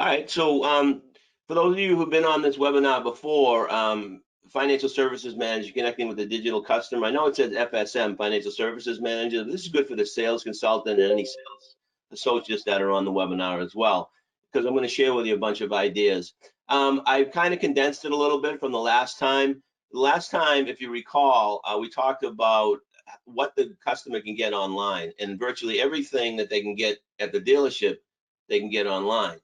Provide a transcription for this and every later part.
All right, so for those of you who've been on this webinar before, Financial Services Manager connecting with the digital customer. I know it says FSM, Financial Services Manager. This is good for the sales consultant and any sales associates that are on the webinar as well, because I'm going to share with you a bunch of ideas. I've kind of condensed it a little bit from the last time. The last time, if you recall, we talked about what the customer can get online, and virtually everything that they can get at the dealership, they can get online.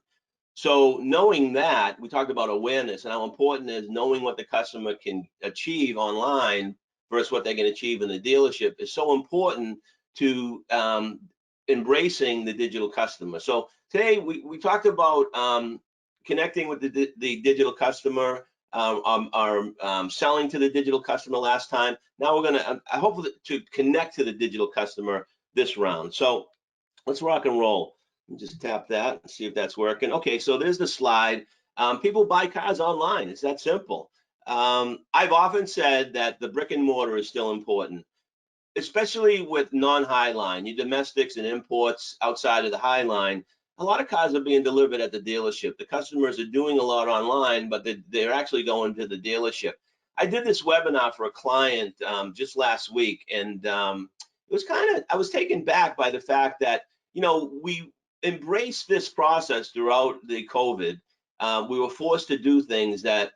So knowing that, we talked about awareness and how important it is knowing what the customer can achieve online versus what they can achieve in the dealership is so important to embracing the digital customer. So today we talked about connecting with the digital customer, selling to the digital customer last time. Now we're gonna, I hope to connect to the digital customer this round. So let's rock and roll. Just tap that and see if that's working. Okay, so there's the slide. People buy cars online. It's that simple. I've often said that the brick and mortar is still important, especially with non-high line, your domestics and imports outside of the high line. A lot of cars are being delivered at the dealership. The customers are doing a lot online, but they're actually going to the dealership. I did this webinar for a client just last week, and it was I was taken back by the fact that, you know, we embraced this process throughout the COVID. We were forced to do things that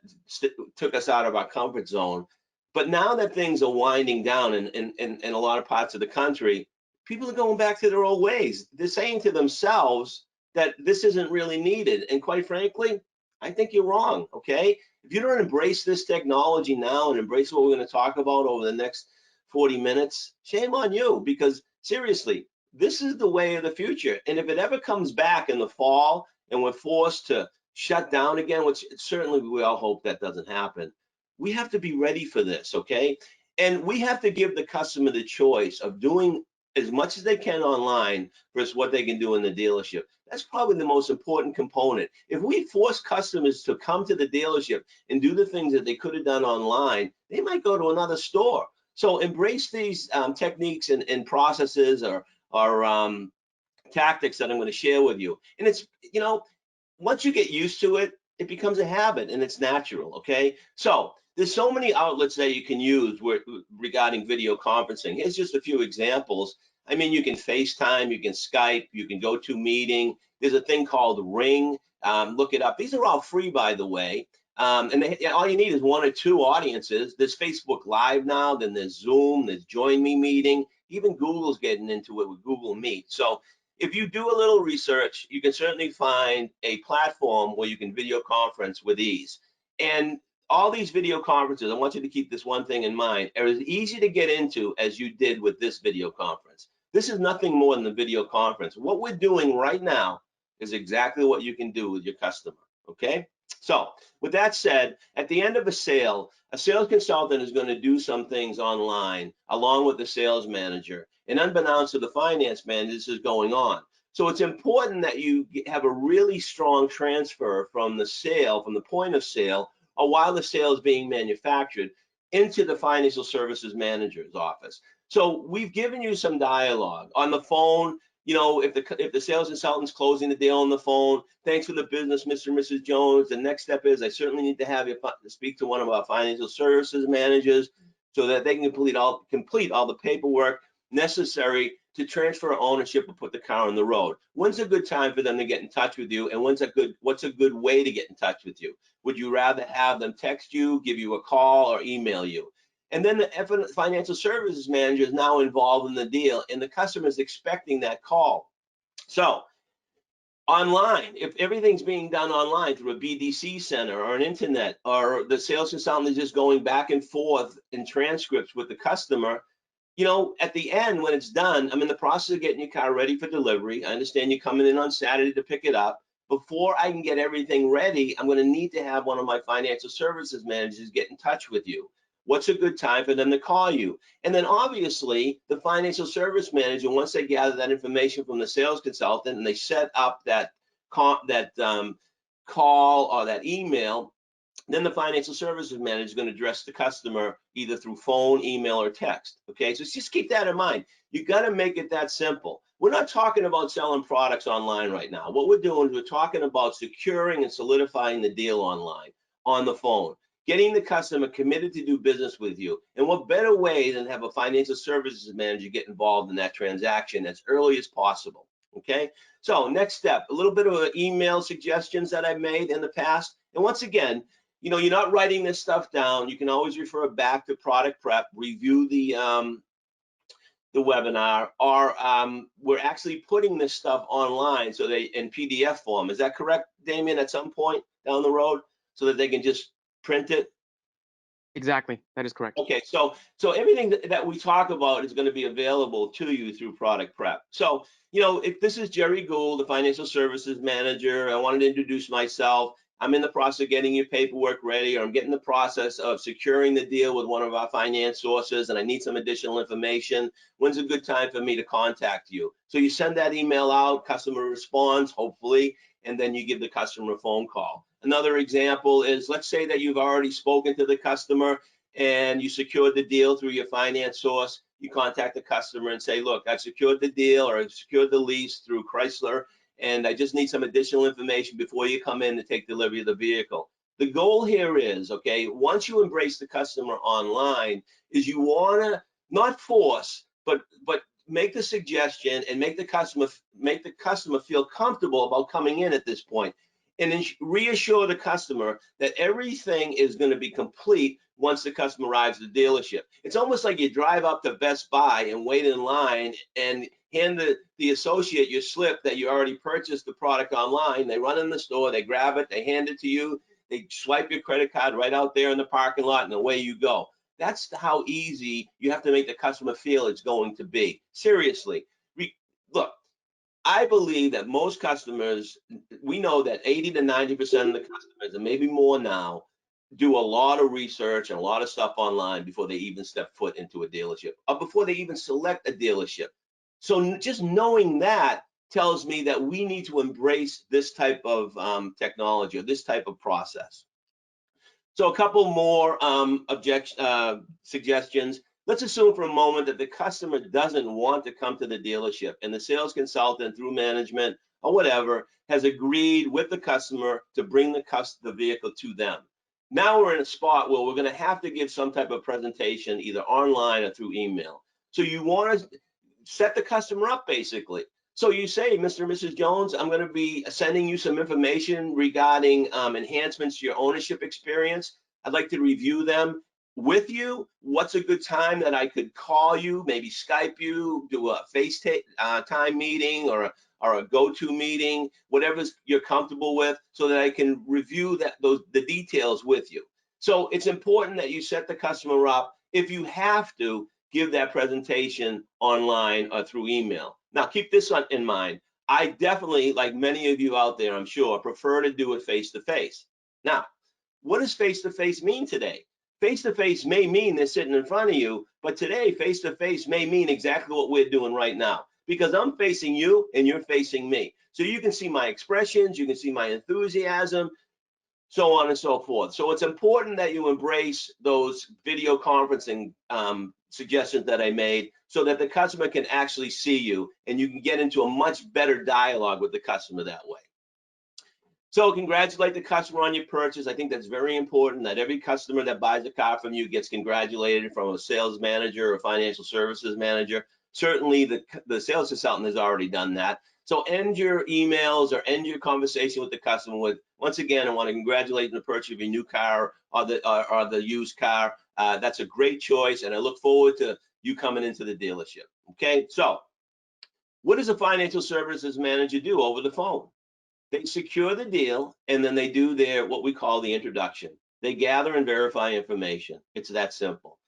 took us out of our comfort zone. But now that things are winding down in a lot of parts of the country, people are going back to their old ways. They're saying to themselves that this isn't really needed. And quite frankly, I think you're wrong, okay? If you don't embrace this technology now and embrace what we're going to talk about over the next 40 minutes, shame on you, because seriously, this is the way of the future. And if it ever comes back in the fall and we're forced to shut down again, which certainly we all hope that doesn't happen, we have to be ready for this, okay? And we have to give the customer the choice of doing as much as they can online versus what they can do in the dealership. That's probably the most important component. If we force customers to come to the dealership and do the things that they could have done online, they might go to another store. So embrace these techniques and processes or tactics that I'm going to share with you. And it's, you know, once you get used to it, it becomes a habit and it's natural, okay? So there's so many outlets that you can use regarding video conferencing. Here's just a few examples. I mean, you can FaceTime, you can Skype, you can go to meeting. There's a thing called Ring. Look it up. These are all free, by the way. And all you need is one or two audiences. There's Facebook Live now, then there's Zoom, there's Join Me Meeting. Even Google's getting into it with Google Meet. So if you do a little research, you can certainly find a platform where you can video conference with ease. And all these video conferences, I want you to keep this one thing in mind, are as easy to get into as you did with this video conference. This is nothing more than a video conference. What we're doing right now is exactly what you can do with your customer, okay? So with that said, at the end of a sales consultant is going to do some things online along with the sales manager, and unbeknownst to the finance manager, this is going on. So it's important that you have a really strong transfer from the sale, from the point of sale, or while the sale is being manufactured, into the financial services manager's office. So we've given you some dialogue on the phone. You know, if the sales consultant's closing the deal on the phone, thanks for the business, Mr. and Mrs. Jones. The next step is I certainly need to have you speak to one of our financial services managers so that they can complete all the paperwork necessary to transfer ownership and put the car on the road. When's a good time for them to get in touch with you, and what's a good way to get in touch with you? Would you rather have them text you, give you a call, or email you? And then the financial services manager is now involved in the deal, and the customer is expecting that call. So online, if everything's being done online through a BDC center or an internet, or the sales consultant is just going back and forth in transcripts with the customer, you know, at the end when it's done, I'm in the process of getting your car ready for delivery. I understand you're coming in on Saturday to pick it up. Before I can get everything ready, I'm going to need to have one of my financial services managers get in touch with you. What's a good time for them to call you? And then obviously the financial service manager, once they gather that information from the sales consultant and they set up that call or that email, then the financial services manager is going to address the customer either through phone, email, or text. Okay, so just keep that in mind. You got to make it that simple. we're not talking about selling products online right now. What we're doing is we're talking about securing and solidifying the deal online, on the phone, getting the customer committed to do business with you. And what better way than have a financial services manager get involved in that transaction as early as possible, okay? So next step, a little bit of email suggestions that I've made in the past. And once again, you know, you're not writing this stuff down. You can always refer back to product prep, review the webinar, or we're actually putting this stuff online so they in PDF form. Is that correct, Damien, at some point down the road, so that they can just print it? Exactly, that is correct. Okay, so everything that we talk about is going to be available to you through product prep. So, you know, if this is Gerry Gould, the financial services manager, I wanted to introduce myself. I'm in the process of getting your paperwork ready, or I'm getting the process of securing the deal with one of our finance sources, and I need some additional information. When's a good time for me to contact you? So you send that email out, customer responds, hopefully, and then you give the customer a phone call. Another example is, let's say that you've already spoken to the customer and you secured the deal through your finance source. You contact the customer and say, look, I've secured the deal, or I've secured the lease through Chrysler, and I just need some additional information before you come in to take delivery of the vehicle. The goal here is, okay, once you embrace the customer online, is you want to not force, but make the suggestion and make the customer feel comfortable about coming in at this point, and then reassure the customer that everything is going to be complete once the customer arrives at the dealership. It's almost like you drive up to Best Buy and wait in line and hand the associate your slip that you already purchased the product online. They run in the store, they grab it, they hand it to you, they swipe your credit card right out there in the parking lot, and away you go. That's how easy you have to make the customer feel it's going to be. Seriously, look, I believe that most customers, we know that 80 to 90% of the customers, and maybe more now, do a lot of research and a lot of stuff online before they even step foot into a dealership, or before they even select a dealership. So just knowing that tells me that we need to embrace this type of technology, or this type of process. So a couple more suggestions. Let's assume for a moment that the customer doesn't want to come to the dealership, and the sales consultant, through management or whatever, has agreed with the customer to bring the vehicle to them. Now we're in a spot where we're going to have to give some type of presentation, either online or through email. So you want to set the customer up, basically. So you say, Mr. and Mrs. Jones, I'm going to be sending you some information regarding enhancements to your ownership experience. I'd like to review them with you. What's a good time that I could call you, maybe Skype you, do a FaceTime meeting, or a go-to meeting, whatever you're comfortable with, so that I can review the details with you. So it's important that you set the customer up. If you have to, give that presentation online or through email. Now, keep this in mind. I definitely, like many of you out there, I'm sure, prefer to do it face-to-face. Now, what does face-to-face mean today? Face-to-face may mean they're sitting in front of you, but today, face-to-face may mean exactly what we're doing right now, because I'm facing you and you're facing me. So you can see my expressions, you can see my enthusiasm, so on and so forth. So it's important that you embrace those video conferencing suggestions that I made, so that the customer can actually see you and you can get into a much better dialogue with the customer that way. So congratulate the customer on your purchase. I think that's very important, that every customer that buys a car from you gets congratulated from a sales manager or financial services manager. Certainly the sales consultant has already done that. So end your emails or end your conversation with the customer with, once again, I want to congratulate you on the purchase of your new car or the used car. That's a great choice, and I look forward to you coming into the dealership. Okay, so what does a financial services manager do over the phone? They secure the deal, and then they do what we call the introduction. They gather and verify information. It's that simple.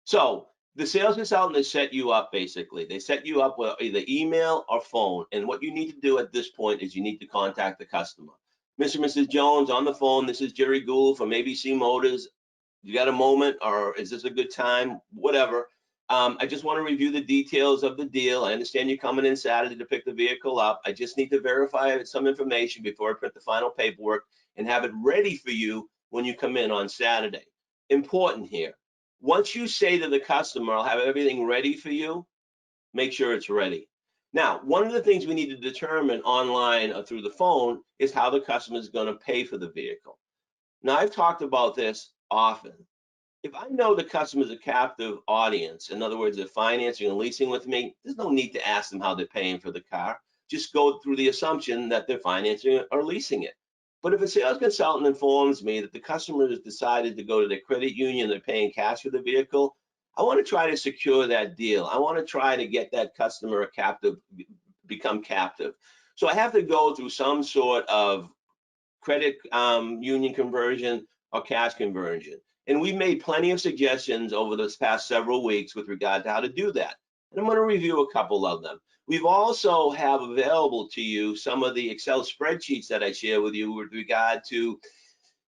So the sales consultant has set you up, basically. They set you up with either email or phone. And what you need to do at this point is you need to contact the customer. Mr. and Mrs. Jones, on the phone, this is Gerry Gould from ABC Motors. You got a moment, or is this a good time? Whatever. I just want to review the details of the deal. I understand you're coming in Saturday to pick the vehicle up. I just need to verify some information before I print the final paperwork and have it ready for you when you come in on Saturday. Important here. Once you say to the customer, I'll have everything ready for you, make sure it's ready. Now, one of the things we need to determine online or through the phone is how the customer is going to pay for the vehicle. Now, I've talked about this often. If I know the customer is a captive audience, in other words, they're financing and leasing with me, there's no need to ask them how they're paying for the car. Just go through the assumption that they're financing or leasing it. But if a sales consultant informs me that the customer has decided to go to their credit union, they're paying cash for the vehicle, I want to try to secure that deal. I want to try to get that customer a captive, become captive. So I have to go through some sort of credit union conversion or cash conversion. And we've made plenty of suggestions over this past several weeks with regard to how to do that. And I'm going to review a couple of them. We've also have available to you some of the Excel spreadsheets that I share with you with regard to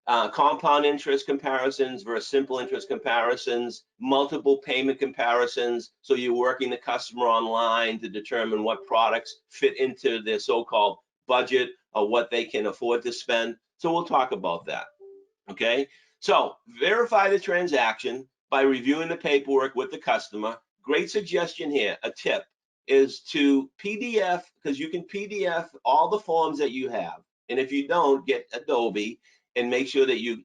compound interest comparisons versus simple interest comparisons, multiple payment comparisons. So you're working the customer online to determine what products fit into their so-called budget or what they can afford to spend. So we'll talk about that. Okay. So verify the transaction by reviewing the paperwork with the customer. Great suggestion here. A tip is to PDF, because you can PDF all the forms that you have. And if you don't, get Adobe and make sure that you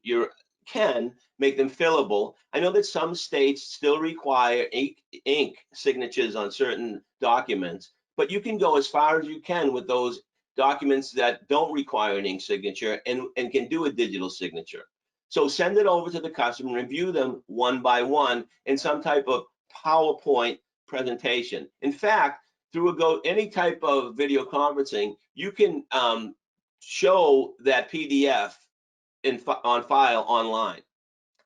can make them fillable. I know that some states still require ink signatures on certain documents, but you can go as far as you can with those documents that don't require an ink signature and can do a digital signature. So send it over to the customer, review them one by one in some type of PowerPoint presentation. In fact, through any type of video conferencing, you can show that PDF on file online.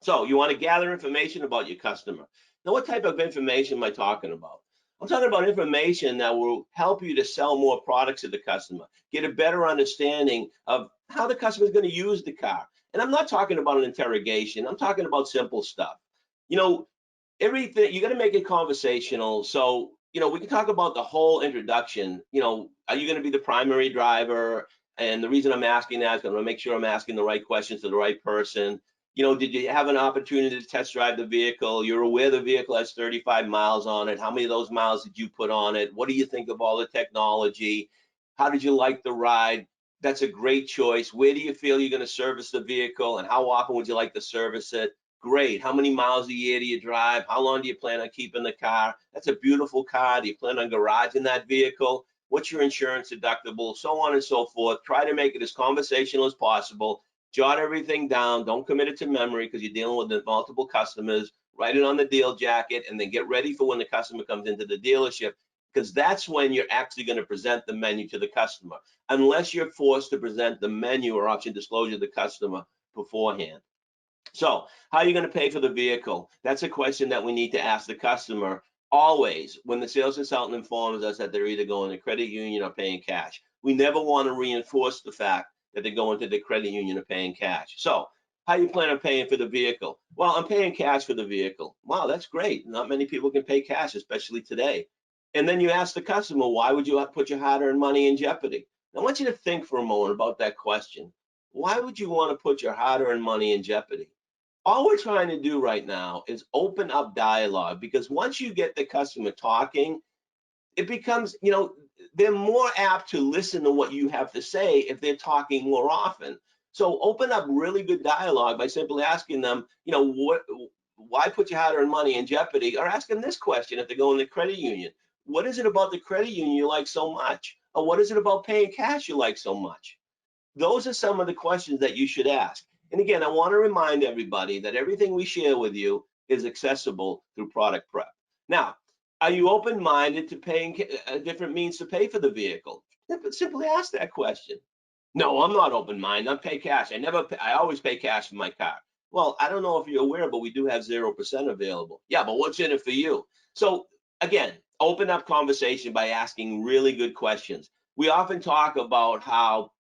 So you want to gather information about your customer. Now, what type of information am I talking about? I'm talking about information that will help you to sell more products to the customer, get a better understanding of how the customer is going to use the car. And I'm not talking about an interrogation. I'm talking about simple stuff. You know, everything, you got to make it conversational. So, we can talk about the whole introduction. Are you going to be the primary driver? And the reason I'm asking that is going to make sure I'm asking the right questions to the right person. Did you have an opportunity to test drive the vehicle? You're aware the vehicle has 35 miles on it. How many of those miles did you put on it? What do you think of all the technology? How did you like the ride? That's a great choice. Where do you feel you're going to service the vehicle, and how often would you like to service it? Great. How many miles a year do you drive? How long do you plan on keeping the car? That's a beautiful car. Do you plan on garaging that vehicle? What's your insurance deductible? So on and so forth. Try to make it as conversational as possible. Jot everything down. Don't commit it to memory because you're dealing with multiple customers. Write it on the deal jacket and then get ready for when the customer comes into the dealership, because that's when you're actually going to present the menu to the customer, unless you're forced to present the menu or option disclosure to the customer beforehand. So how are you going to pay for the vehicle? That's a question that we need to ask the customer always when the sales consultant informs us that they're either going to credit union or paying cash. We never want to reinforce the fact that they're going to the credit union or paying cash. So how do you plan on paying for the vehicle? Well, I'm paying cash for the vehicle. Wow, that's great. Not many people can pay cash, especially today. And then you ask the customer, why would you put your hard-earned money in jeopardy? I want you to think for a moment about that question. Why would you want to put your hard-earned money in jeopardy? All we're trying to do right now is open up dialogue, because once you get the customer talking, it becomes, they're more apt to listen to what you have to say if they're talking more often. So open up really good dialogue by simply asking them, why put your hard-earned money in jeopardy? Or ask them this question if they go in the credit union. What is it about the credit union you like so much? Or what is it about paying cash you like so much? Those are some of the questions that you should ask. And again, I want to remind everybody that everything we share with you is accessible through product prep. Now, are you open-minded to paying different means to pay for the vehicle? Simply ask that question. No, I'm not open-minded. I pay cash. I always pay cash for my car. Well, I don't know if you're aware, but we do have 0% available. Yeah, but what's in it for you? So again, open up conversation by asking really good questions. We often talk about how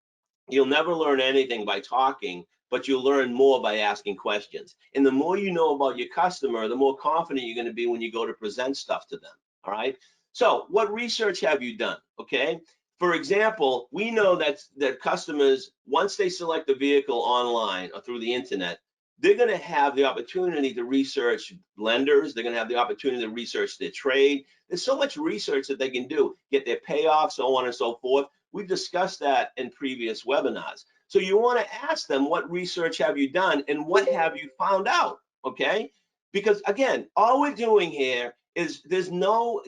you'll never learn anything by talking, but you'll learn more by asking questions. And the more you know about your customer, the more confident you're going to be when you go to present stuff to them. All right. So what research have you done? Okay. For example, we know that customers, once they select a vehicle online or through the internet, they're going to have the opportunity to research lenders. They're going to have the opportunity to research their trade. There's so much research that they can do, get their payoff, so on and so forth. We've discussed that in previous webinars. So you want to ask them, what research have you done and what have you found out? Okay? Because again, all we're doing here is there's no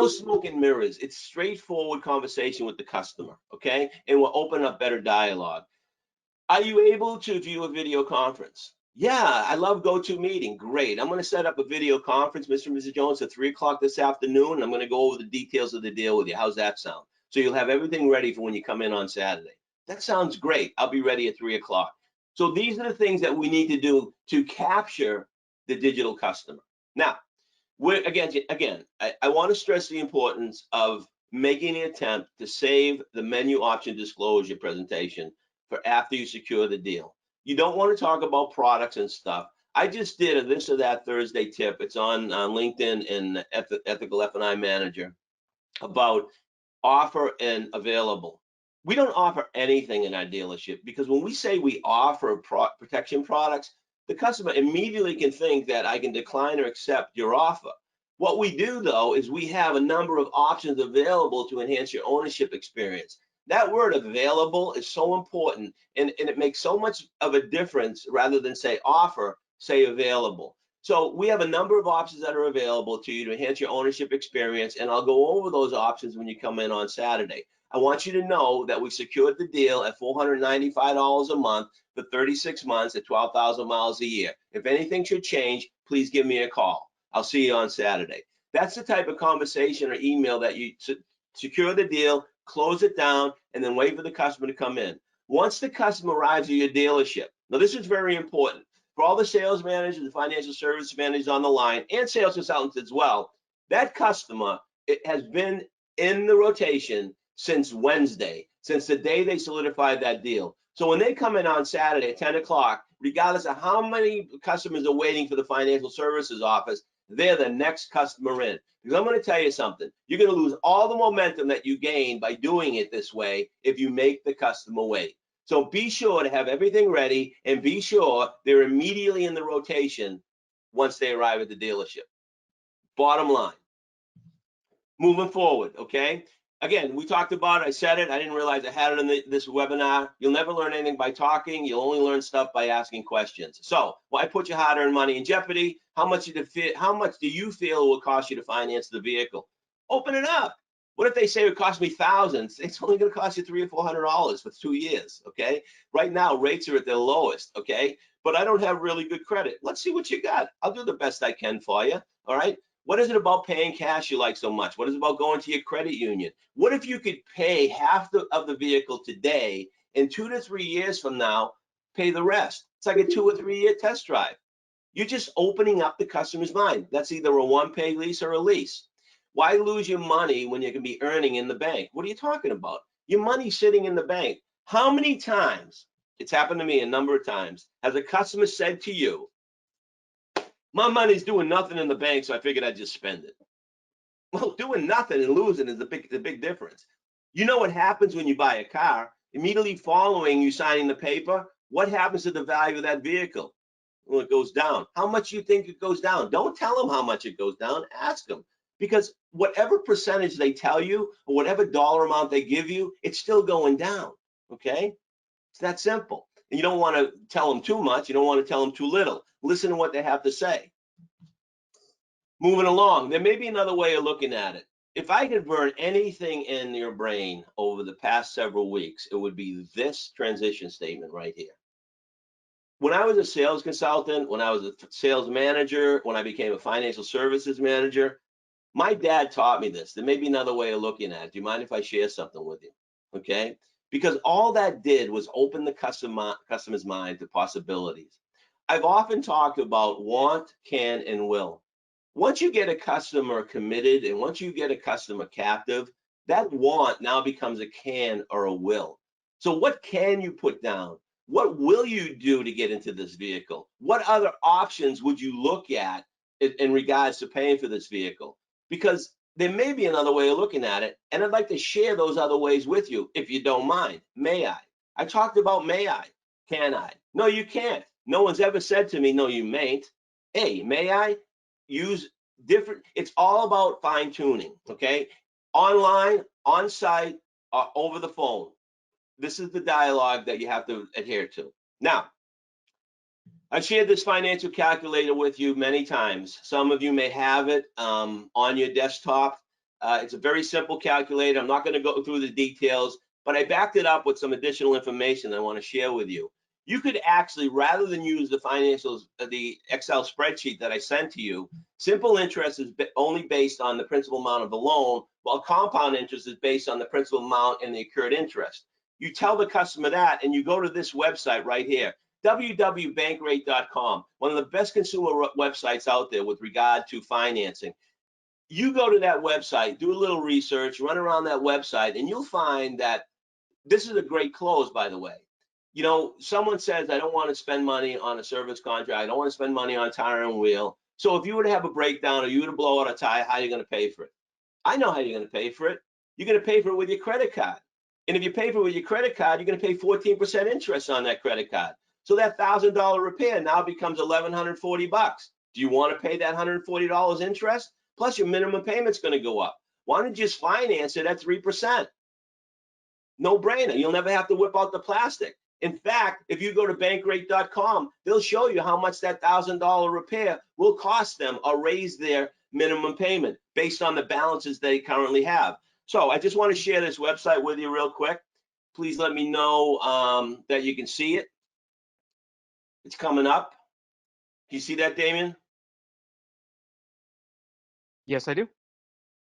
smoke and mirrors. It's straightforward conversation with the customer, okay? And we'll open up better dialogue. Are you able to view a video conference? Yeah, I love GoToMeeting. Great. I'm going to set up a video conference, Mr. and Mrs. Jones, at 3 o'clock this afternoon. I'm going to go over the details of the deal with you. How's that sound? So you'll have everything ready for when you come in on Saturday. That sounds great. I'll be ready at 3 o'clock. So these are the things that we need to do to capture the digital customer. Now, again, I want to stress the importance of making an attempt to save the menu option disclosure presentation for after you secure the deal. You don't want to talk about products and stuff. I just did a this or that Thursday tip. It's on LinkedIn and Ethical F&I Manager about offer and available. We don't offer anything in our dealership because when we say we offer protection products, the customer immediately can think that I can decline or accept your offer. What we do, though, is we have a number of options available to enhance your ownership experience. That word available is so important, and it makes so much of a difference rather than say offer, say available. So we have a number of options that are available to you to enhance your ownership experience, and I'll go over those options when you come in on Saturday. I want you to know that we secured the deal at $495 a month for 36 months at 12,000 miles a year. If anything should change, please give me a call. I'll see you on Saturday. That's the type of conversation or email that you secure the deal, close it down, and then wait for the customer to come in. Once the customer arrives at your dealership, now this is very important. For all the sales managers and financial service managers on the line and sales consultants as well, that customer, it has been in the rotation since Wednesday, since the day they solidified that deal. So when they come in on Saturday at 10 o'clock, regardless of how many customers are waiting for the financial services office, they're the next customer in. Because I'm going to tell you something, you're going to lose all the momentum that you gain by doing it this way if you make the customer wait. So be sure to have everything ready and be sure they're immediately in the rotation once they arrive at the dealership. Bottom line. Moving forward, okay? Again, we talked about it. I said it. I didn't realize I had it in this webinar. You'll never learn anything by talking. You'll only learn stuff by asking questions. So why put your hard-earned money in jeopardy? How much do you feel it will cost you to finance the vehicle? Open it up. What if they say it cost me thousands? It's only going to cost you $300 or $400 for 2 years, okay? Right now, rates are at their lowest, okay? But I don't have really good credit. Let's see what you got. I'll do the best I can for you, all right? What is it about paying cash you like so much? What is it about going to your credit union? What if you could pay half of the vehicle today, and 2 to 3 years from now, pay the rest? It's like a 2 or 3 year test drive. You're just opening up the customer's mind. That's either a one-pay lease or a lease. Why lose your money when you can be earning in the bank? What are you talking about? Your money's sitting in the bank. How many times, it's happened to me a number of times, has a customer said to you, my money's doing nothing in the bank, so I figured I'd just spend it. Well, doing nothing and losing is the big difference. You know what happens when you buy a car? Immediately following you signing the paper, what happens to the value of that vehicle? Well, it goes down. How much do you think it goes down? Don't tell them how much it goes down. Ask them. Because whatever percentage they tell you or whatever dollar amount they give you, it's still going down, okay? It's that simple. And you don't want to tell them too much. You don't want to tell them too little. Listen to what they have to say. Moving along, there may be another way of looking at it. If I could burn anything in your brain over the past several weeks, it would be this transition statement right here. When I was a sales consultant, when I was a sales manager, when I became a financial services manager, my dad taught me this. There may be another way of looking at it. Do you mind if I share something with you? Okay? Because all that did was open the customer's mind to possibilities. I've often talked about want, can, and will. Once you get a customer committed and once you get a customer captive, that want now becomes a can or a will. So what can you put down? What will you do to get into this vehicle? What other options would you look at in regards to paying for this vehicle? Because there may be another way of looking at it, and I'd like to share those other ways with you, if you don't mind. May I? I talked about may I. Can I? No, you can't. No one's ever said to me, no, you mayn't. Hey, may I use different? It's all about fine tuning, okay? Online, on site, over the phone. This is the dialogue that you have to adhere to. Now, I've shared this financial calculator with you many times. Some of you may have it on your desktop. It's a very simple calculator. I'm not going to go through the details, but I backed it up with some additional information I want to share with you. You could actually, rather than use the Excel spreadsheet that I sent to you, simple interest is only based on the principal amount of the loan, while compound interest is based on the principal amount and the accrued interest. You tell the customer that, and you go to this website right here, www.bankrate.com, one of the best consumer websites out there with regard to financing. You go to that website, do a little research, run around that website, and you'll find that this is a great close, by the way. You know, someone says, I don't want to spend money on a service contract. I don't want to spend money on tire and wheel. So if you were to have a breakdown or you were to blow out a tire, how are you going to pay for it? I know how you're going to pay for it. You're going to pay for it with your credit card. And if you pay for it with your credit card, you're going to pay 14% interest on that credit card. So that $1,000 repair now becomes $1,140. Do you want to pay that $140 interest? Plus your minimum payment's going to go up. Why don't you just finance it at 3%? No brainer. You'll never have to whip out the plastic. In fact, if you go to bankrate.com, they'll show you how much that $1,000 repair will cost them or raise their minimum payment based on the balances they currently have. So I just want to share this website with you real quick. Please let me know that you can see it. It's coming up. Do you see that, Damien? Yes, I do.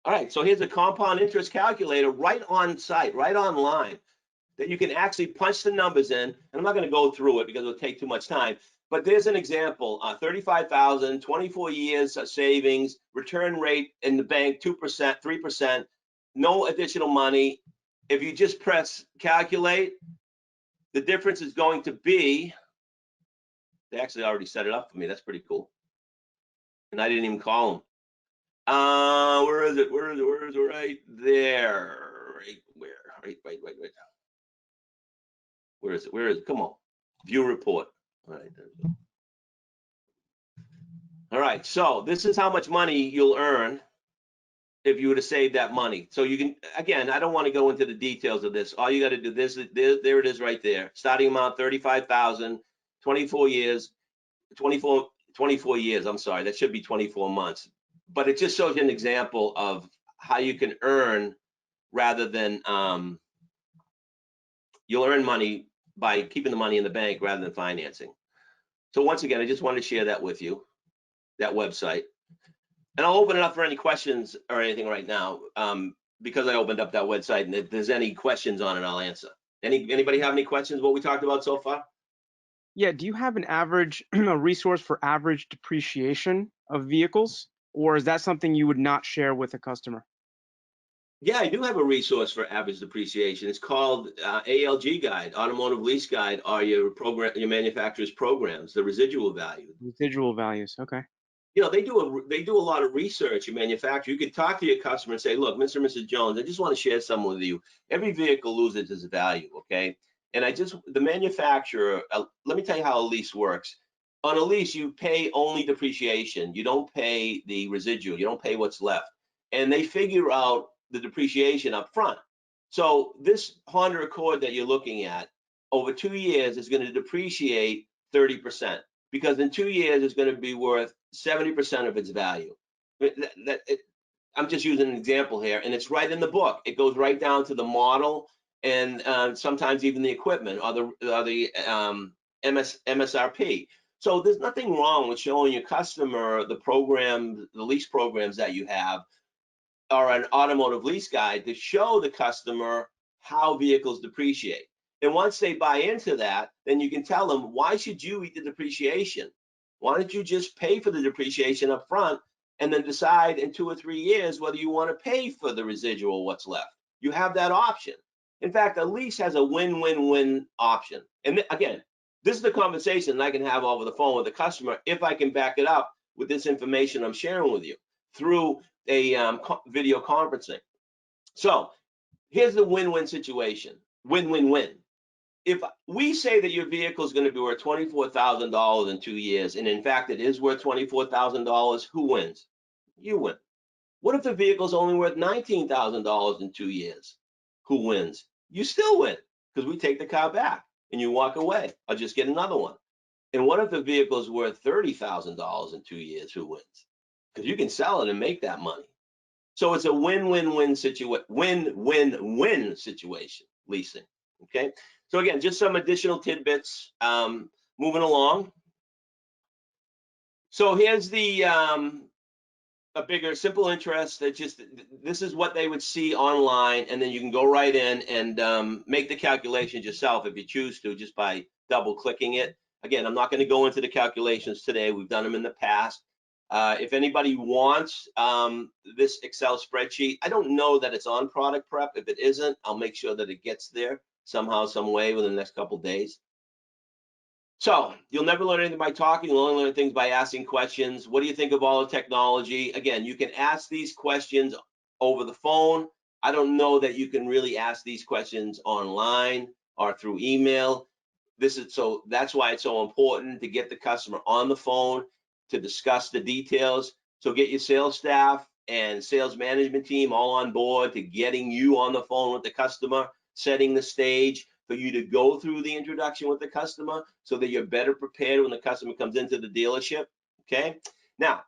All right, so here's a compound interest calculator right on site, right online, that you can actually punch the numbers in. And I'm not going to go through it because it'll take too much time. But there's an example, 35,000, 24 years of savings, return rate in the bank, 2%, 3%, no additional money. If you just press calculate, the difference is going to be, they actually already set it up for me. That's pretty cool. And I didn't even call them. Where is it? Where is it? Where is it? Right there. Right where? Right. Where is it? Where is it? Come on. View report. All right. There we go. All right. So this is how much money you'll earn if you were to save that money. So you can, again, I don't want to go into the details of this. All you got to do, there it is right there. Starting amount 35,000, 24 years, 24 years. I'm sorry. That should be 24 months. But it just shows you an example of how you can earn rather than you'll earn money by keeping the money in the bank rather than financing. So once again, I just wanted to share that with you, that website. And I'll open it up for any questions or anything right now because I opened up that website, and if there's any questions on it, I'll answer. Anybody have any questions what we talked about so far? Yeah, do you have an average a resource for average depreciation of vehicles, or is that something you would not share with a customer? Yeah, I do have a resource for average depreciation. It's called ALG Guide, Automotive Lease Guide, or your manufacturer's programs, the residual value. Residual values. Okay. You know, they do a lot of research in manufacturing. You could talk to your customer and say, look, Mr. and Mrs. Jones, I just want to share some with you. Every vehicle loses its value, okay? And the manufacturer, let me tell you how a lease works. On a lease, you pay only depreciation. You don't pay the residual. You don't pay what's left. And they figure out the depreciation up front. So this Honda Accord that you're looking at, over 2 years is going to depreciate 30%. Because in 2 years, it's going to be worth 70% of its value. I'm just using an example here, and it's right in the book. It goes right down to the model and sometimes even the equipment or the MSRP. So there's nothing wrong with showing your customer the lease programs that you have, or an automotive lease guide to show the customer how vehicles depreciate. And once they buy into that, then you can tell them, why should you eat the depreciation? Why don't you just pay for the depreciation up front and then decide in 2 or 3 years whether you want to pay for the residual, what's left? You have that option. In fact, a lease has a win-win-win option. And again, this is the conversation I can have over the phone with the customer if I can back it up with this information I'm sharing with you through a video conferencing. So here's the win-win situation, win-win-win. if we say that your vehicle is going to be worth $24,000 in 2 years, and in fact it is worth $24,000, who wins? You win. What if the vehicle is only worth $19,000 in 2 years? Who wins? You still win, because we take the car back and you walk away or just get another one. And what if the vehicle is worth $30,000 in 2 years? Who wins? Because you can sell it and make that money. So it's a win-win-win situation, win-win-win situation, leasing. Okay. So again, just some additional tidbits. Moving along. So here's the a bigger simple interest that just, this is what they would see online, and then you can go right in and make the calculations yourself if you choose to, just by double clicking it. Again, I'm not going to go into the calculations today. We've done them in the past. If anybody wants this Excel spreadsheet, I don't know that it's on Product Prep. If it isn't, I'll make sure that it gets there somehow, some way within the next couple days. So you'll never learn anything by talking. You'll only learn things by asking questions. What do you think of all the technology? Again, you can ask these questions over the phone. I don't know that you can really ask these questions online or through email. That's why it's so important to get the customer on the phone to discuss the details. So get your sales staff and sales management team all on board to getting you on the phone with the customer, setting the stage for you to go through the introduction with the customer so that you're better prepared when the customer comes into the dealership. Okay. Now,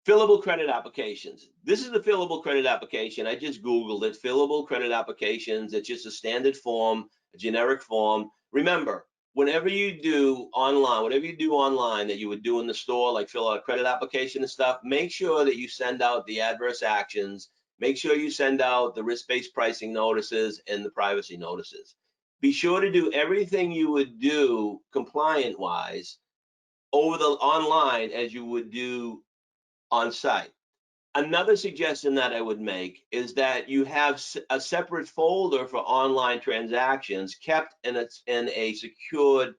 fillable credit applications. This is the fillable credit application. I just Googled it. Fillable credit applications. It's just a standard form, a generic form. Remember, whatever you do online that you would do in the store, like fill out a credit application and stuff, make sure that you send out the adverse actions. Make sure you send out the risk-based pricing notices and the privacy notices. Be sure to do everything you would do compliant-wise over the online as you would do on site. Another suggestion that I would make is that you have a separate folder for online transactions kept in a secured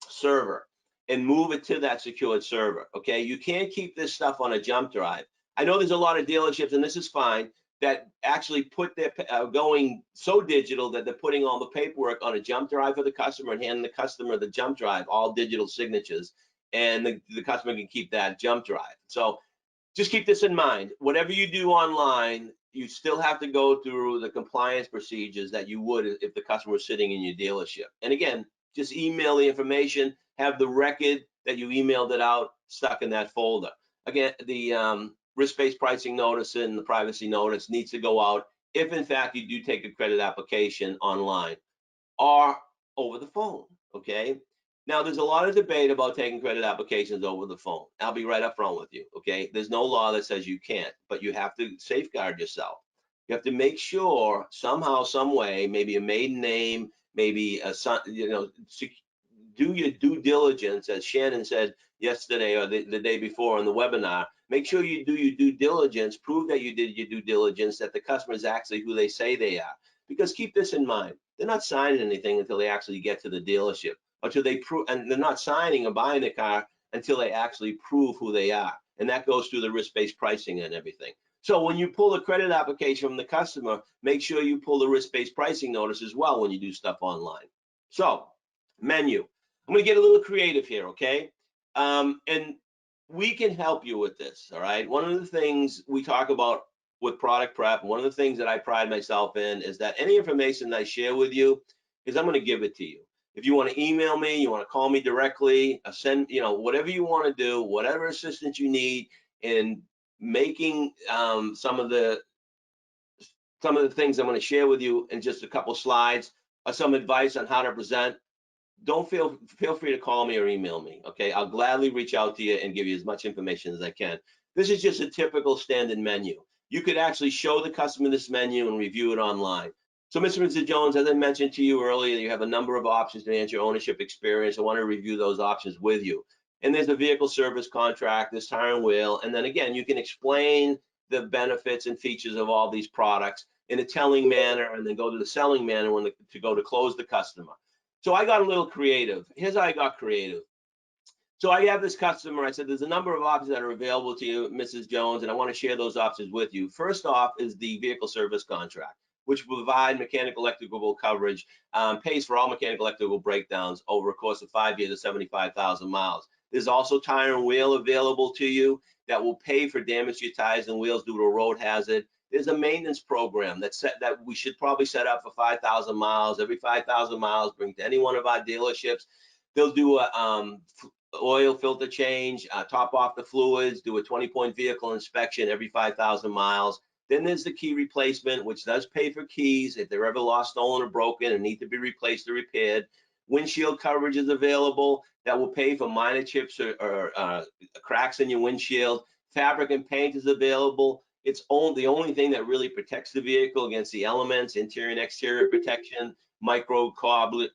server, and move it to that secured server. Okay, you can't keep this stuff on a jump drive. I know there's a lot of dealerships, and this is fine, that actually put their going so digital that they're putting all the paperwork on a jump drive for the customer and handing the customer the jump drive, all digital signatures, and the customer can keep that jump drive. So just keep this in mind. Whatever you do online, you still have to go through the compliance procedures that you would if the customer was sitting in your dealership. And again, just email the information, have the record that you emailed it out stuck in that folder. Again, the risk-based pricing notice and the privacy notice needs to go out if in fact you do take a credit application online or over the phone. Okay. Now, there's a lot of debate about taking credit applications over the phone. I'll be right up front with you, okay? There's no law that says you can't, but you have to safeguard yourself. You have to make sure somehow, some way, maybe a maiden name, maybe a son, do your due diligence, as Shannon said yesterday or the day before on the webinar. Make sure you do your due diligence, prove that you did your due diligence, that the customer is actually who they say they are. Because keep this in mind, they're not signing anything until they actually get to the dealership. Until they prove, and they're not signing or buying the car until they actually prove who they are. And that goes through the risk-based pricing and everything. So when you pull a credit application from the customer, make sure you pull the risk-based pricing notice as well when you do stuff online. So, menu. I'm gonna get a little creative here, okay? And we can help you with this, all right? One of the things we talk about with Product Prep, one of the things that I pride myself in is that any information that I share with you is I'm gonna give it to you. If you want to email me, you want to call me directly, send, whatever you want to do, whatever assistance you need in making some of the things I'm going to share with you in just a couple slides, or some advice on how to present, don't feel free to call me or email me. Okay, I'll gladly reach out to you and give you as much information as I can. This is just a typical standard menu. You could actually show the customer this menu and review it online. So, Mr. and Mrs. Jones, as I mentioned to you earlier, you have a number of options to enhance your ownership experience. I want to review those options with you. And there's a vehicle service contract, there's tire and wheel, and then again, you can explain the benefits and features of all these products in a telling manner, and then go to the selling manner to go to close the customer. So I got a little creative. Here's how I got creative. So I have this customer, I said, there's a number of options that are available to you, Mrs. Jones, and I want to share those options with you. First off is the vehicle service contract. which will provide mechanical electrical coverage, pays for all mechanical electrical breakdowns over a course of 5 years to 75,000 miles. There's also tire and wheel available to you that will pay for damage to your tires and wheels due to a road hazard. There's a maintenance program that we should probably set up for 5,000 miles. Every 5,000 miles, bring to any one of our dealerships. They'll do a oil filter change, top off the fluids, do a 20-point vehicle inspection every 5,000 miles. Then there's the key replacement, which does pay for keys if they're ever lost, stolen, or broken and need to be replaced or repaired. Windshield coverage is available that will pay for minor chips or cracks in your windshield. Fabric and paint is available. It's the only thing that really protects the vehicle against the elements, interior and exterior protection, microbial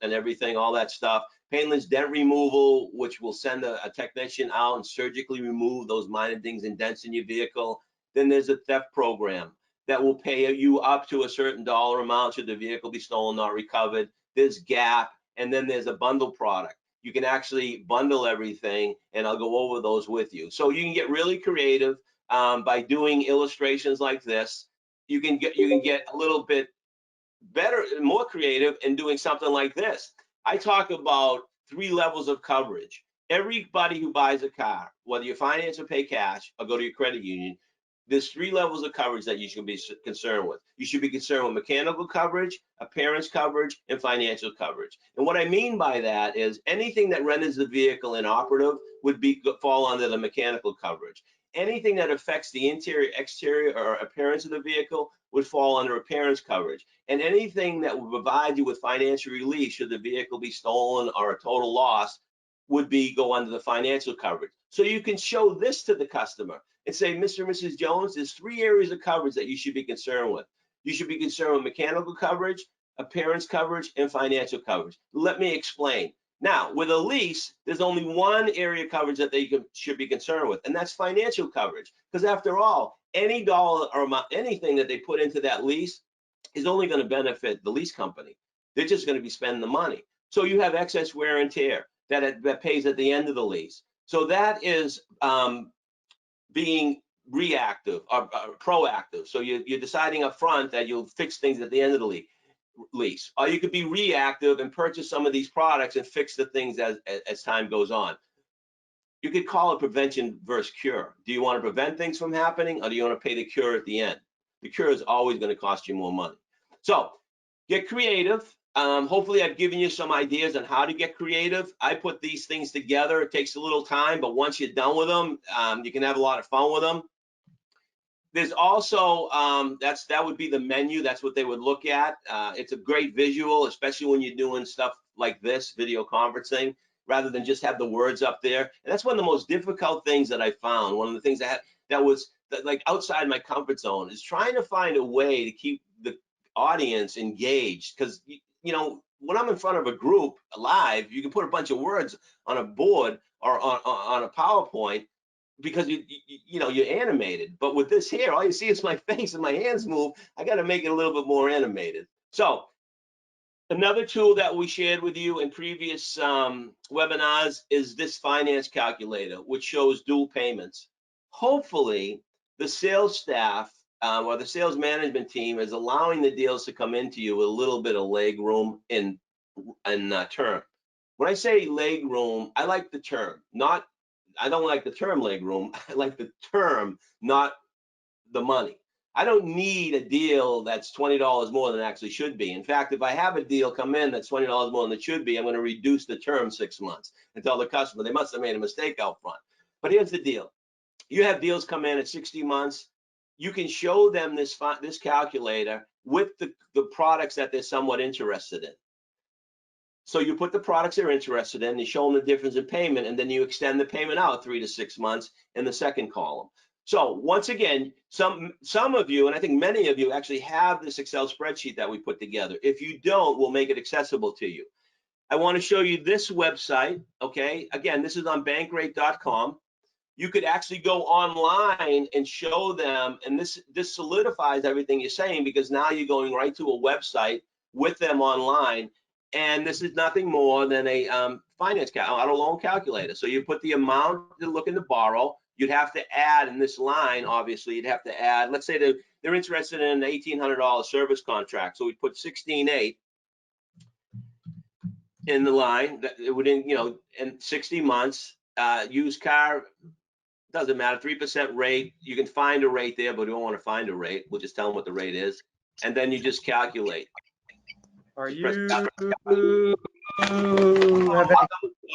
and everything, all that stuff. Paintless dent removal, which will send a technician out and surgically remove those minor dings and dents in your vehicle. Then there's a theft program that will pay you up to a certain dollar amount should the vehicle be stolen, not recovered. There's GAP, and then there's a bundle product. You can actually bundle everything, and I'll go over those with you. So you can get really creative by doing illustrations like this. You can get a little bit better, more creative in doing something like this. I talk about 3 levels of coverage. Everybody who buys a car, whether you finance or pay cash or go to your credit union, there's 3 levels of coverage that you should be concerned with. You should be concerned with mechanical coverage, appearance coverage, and financial coverage. And what I mean by that is anything that renders the vehicle inoperative would fall under the mechanical coverage. Anything that affects the interior, exterior, or appearance of the vehicle would fall under appearance coverage. And anything that would provide you with financial relief should the vehicle be stolen or a total loss would go under the financial coverage. So you can show this to the customer and say, Mr. and Mrs. Jones, there's 3 areas of coverage that you should be concerned with. You should be concerned with mechanical coverage, appearance coverage, and financial coverage. Let me explain. Now, with a lease, there's only one area of coverage that they should be concerned with, and that's financial coverage. Because after all, any dollar or amount, anything that they put into that lease is only going to benefit the lease company. They're just going to be spending the money. So you have excess wear and tear that pays at the end of the lease. So that is being reactive or proactive. So you're deciding up front that you'll fix things at the end of the lease. Or you could be reactive and purchase some of these products and fix the things as time goes on. You could call it prevention versus cure. Do you want to prevent things from happening, or do you want to pay the cure at the end? The cure is always going to cost you more money. So get creative. Hopefully I've given you some ideas on how to get creative. I put these things together. It takes a little time, but once you're done with them, you can have a lot of fun with them. There's also, that would be the menu. That's what they would look at. It's a great visual, especially when you're doing stuff like this, video conferencing, rather than just have the words up there. And that's one of the most difficult things that I found. One of the things that was like outside my comfort zone is trying to find a way to keep the audience engaged. Because, you know, when I'm in front of a group live, you can put a bunch of words on a board or on a PowerPoint, because you know you're animated. But with this here, all you see is my face and my hands move. I got to make it a little bit more animated. So another tool that we shared with you in previous webinars is this finance calculator, which shows dual payments. Hopefully the sales staff or the sales management team is allowing the deals to come into you with a little bit of leg room in term. When I say leg room, I like the term, I don't like the term leg room. I like the term, not the money. I don't need a deal that's $20 more than it actually should be. In fact, if I have a deal come in that's $20 more than it should be, I'm going to reduce the term 6 months and tell the customer they must have made a mistake out front. But here's the deal. You have deals come in at 60 months. You can show them this calculator with the products that they're somewhat interested in. So you put the products they're interested in, you show them the difference in payment, and then you extend the payment out 3 to 6 months in the second column. So once again, some of you, and I think many of you, actually have this Excel spreadsheet that we put together. If you don't, we'll make it accessible to you. I want to show you this website, okay? Again, this is on bankrate.com. You could actually go online and show them, and this solidifies everything you're saying, because now you're going right to a website with them online. And this is nothing more than a finance auto loan calculator. So you put the amount you're looking to borrow, you'd have to add in this line, obviously, you'd have to add, let's say they're interested in an $1,800 service contract. So we put 16.8 in the line that it would, you know, in 60 months, used car, doesn't matter, 3% rate. You can find a rate there, but we don't want to find a rate. We'll just tell them what the rate is. And then you just calculate. Are Just you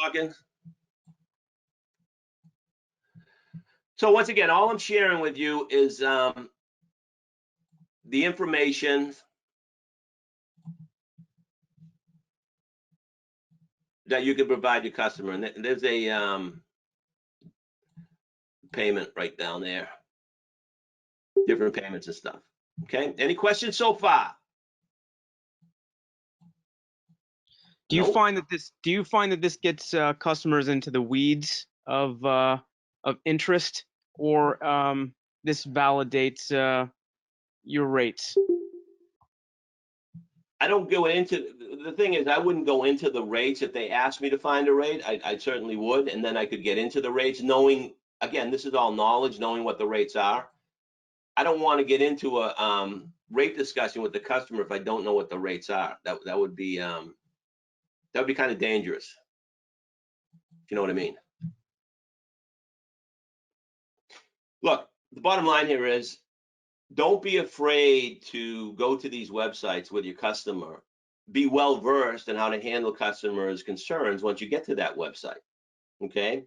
talking? So once again, all I'm sharing with you is the information that you can provide your customer. And there's a payment right down there, different payments and stuff. Okay, any questions so far? Do you Nope. find that this gets customers into the weeds of interest, or this validates your rates? I don't go into, the thing is, I wouldn't go into the rates. If they asked me to find a rate, I certainly would, and then I could get into the rates, knowing, again, this is all knowledge, knowing what the rates are. I don't want to get into a rate discussion with the customer if I don't know what the rates are. That would be kind of dangerous, if you know what I mean. Look, the bottom line here is, don't be afraid to go to these websites with your customer. Be well versed in how to handle customers' concerns once you get to that website. Okay,